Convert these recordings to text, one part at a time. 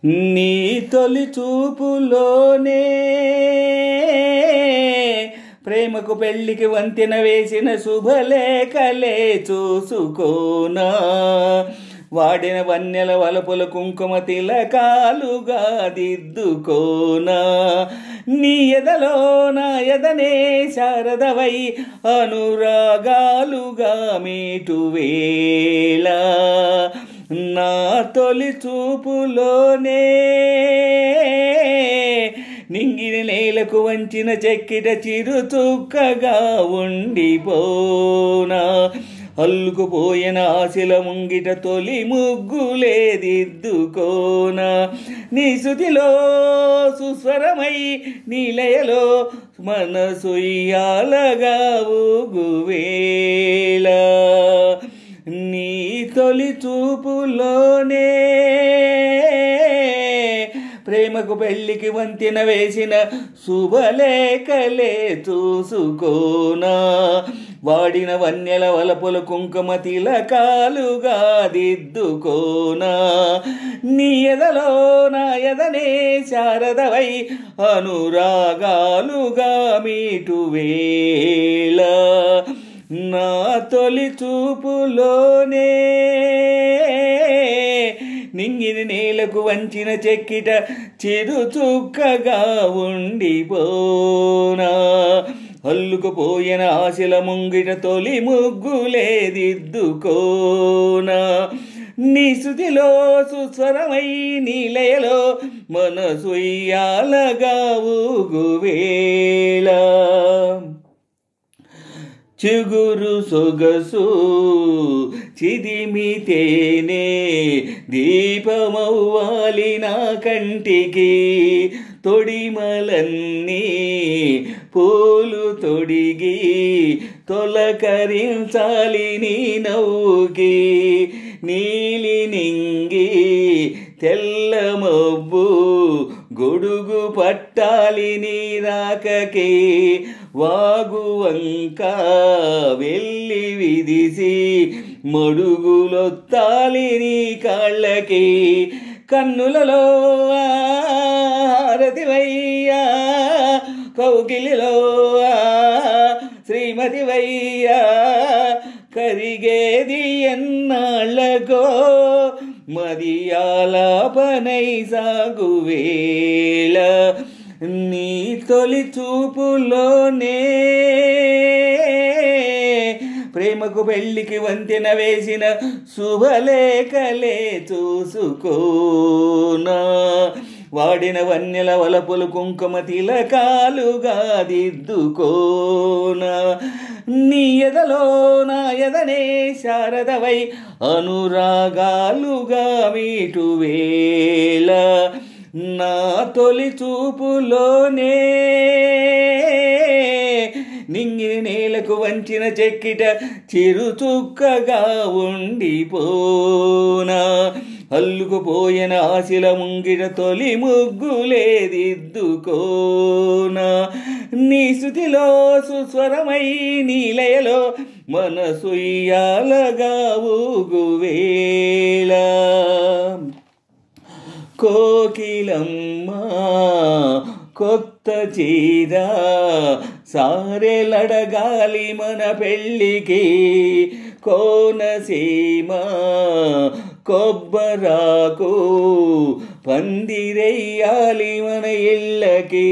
నీ తొలి చూపులోనే ప్రేమకు పెళ్లికి వంతెన వేసిన శుభలేఖలే చూసుకోనా, వాడిన వన్నెల వలపుల కుంకుమ తిలకాలుగా దిద్దుకోనా, నీ ఎదలో నా ఎదనే శారదవై అనురాగాలుగా మీటువేళ, నా తొలి చూపులోనే నింగిని నేలకు వంచిన చెక్కిట చిరుచుక్కగా ఉండిపోనా, అల్లుకుపోయిన ఆశల ముంగిట తొలి ముగ్గులే దిద్దుకోనా, నీ శృతిలో సుస్వరమై నీలయలో మనసుయ్యాలగా ఊగువేళ, నీ తొలి చూపులోనే ప్రేమకు పెళ్లికి వంతెన వేసిన శుభలేఖలే చూసుకోనా, వాడిన వన్నెల వలపుల కుంకుమ తిలకాలుగా దిద్దుకోనా, నీ ఎదలో నా ఎదనే శారదవై అనురాగాలుగా మీటువేళ, నా తొలి చూపులోనే నింగిని నేలకు వంచిన చెక్కిట చిరుచుక్కగా ఉండిపోనా, అల్లుకుపోయిన ఆశల ముంగిట తొలి ముగ్గులే దిద్దుకోనా, నీ శృతిలో సుస్వరమై నీలయలో మనసుయ్యాలగా ఊగువేళ, చిగురు సొగసు చిదిమితేనే దీపమవ్వాలి నా కంటికి, తొడిమలన్నీ పూలు తొడిగి తొలకరించాలి నీ నవ్వుకి, నీలి నింగి తెల్ల మబ్బు గొడుగు పట్టాలి నీ రాకకి, వాగువంక వెళ్ళి విదిసి మడుగులొత్తాలి నీ కాళ్ళకి, కన్నులలో హారతివయ్యా కౌగిలిలో శ్రీమతివయ్యా, కరిగేది ఎన్నాళ్ళకో మదియాలాపనై సాగువేళ, నీ తొలి చూపులోనే ప్రేమకు పెళ్లికి వంతెన వేసిన శుభలేఖలే చూసుకోనా, వాడిన వన్నెల వలపులు కుంకుమ తిలకాలుగా దిద్దుకోనా, నీ ఎదలో నా ఎదనే శారదవై అనురాగాలుగా మీటువేళ, నా తొలి చూపులోనే నింగిని నేలకు వంచిన చెక్కిట చిరుచుక్కగా ఉండిపోనా, అల్లుకుపోయిన ఆశల ముంగిట తొలి ముగ్గులే దిద్దుకోనా, నీ శృతిలో సుస్వరమై నీలయలో మనసుయ్యాలగా ఊగువేళ, కోకిలమ్మ కొత్త చీర సారెలడగాలి మన పెళ్ళికి, కోనసీమ కొబ్బరాకు పందిరెయ్యాలి మన ఇళ్ళకి,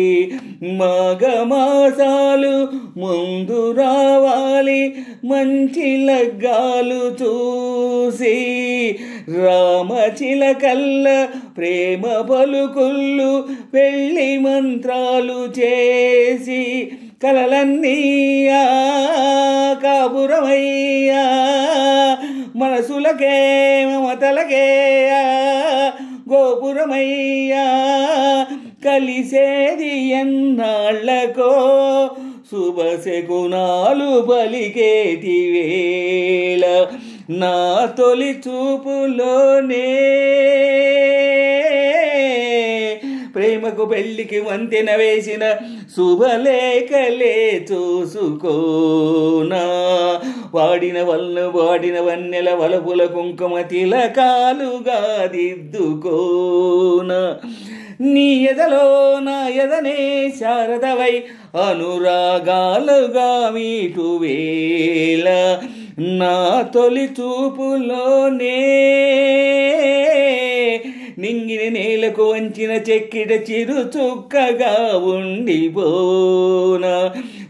మాఘమాసాలు ముందు రావాలి మంచి లగ్గాలు చూసి, రామచిలకల్ల ప్రేమ పలుకుళ్ళు పెళ్ళి మంత్రాలు చేసి, కలలన్నీ కాపురమయ్యా మనసులకే మమతలకే గోపురమయ్యా, కలిసేది ఎన్నాళ్ళకో శుభశకునాలు పలికేటి వేళ, నా తొలి చూపులోనే ప్రేమకు పెళ్లికి వంతెన వేసిన శుభలేఖలే చూసుకోనా, వాడిన వన్నెల వలపుల కుంకుమ తిలకాలుగా దిద్దుకోన నీ ఎదలో నా ఎదనే శారదవై అనురాగాలుగా మీటు వేళ నా తొలి చూపులోనే నింగిన నేలకు వంచిన చెక్కిట చిరు చుక్కగా ఉండిపోన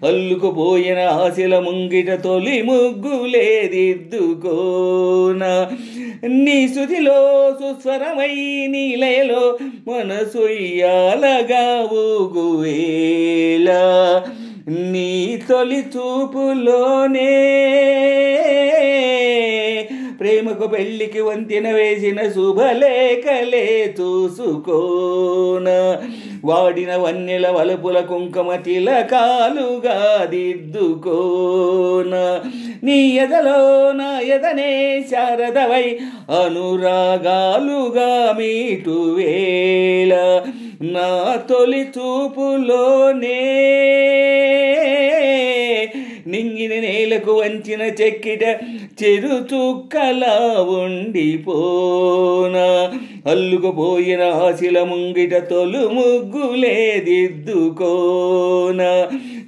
అల్లుకుపోయిన ఆశల ముంగిట తొలి ముగ్గులే దిద్దుకోన నీ శృతిలో సుస్వరమై నీలయలో మనసుయ్యాలగా ఊగువేళ నీ తొలి చూపులోనే ప్రేమకు పెళ్లికి వంతెన వేసిన శుభలేఖలే చూసుకోన వాడిన వన్నెల వలపుల కుంకుమ తిలకాలుగా దిద్దుకోన నీ ఎదలో నా ఎదనే శారదవై అనురాగాలుగా మీటు వేళ నా తొలి చూపులోనే నింగిన నేలకు వంచిన చెక్కిట చెరు చుక్కలా ఉండిపోన అల్లుకుపోయిన ఆశల ముంగిట తొలు ముగ్గులే దిద్దుకోన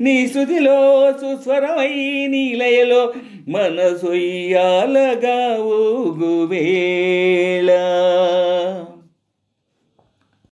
నీ శృతిలో సుస్వరమై నీలయలో మనసొయ్యాలగా ఊగువేళ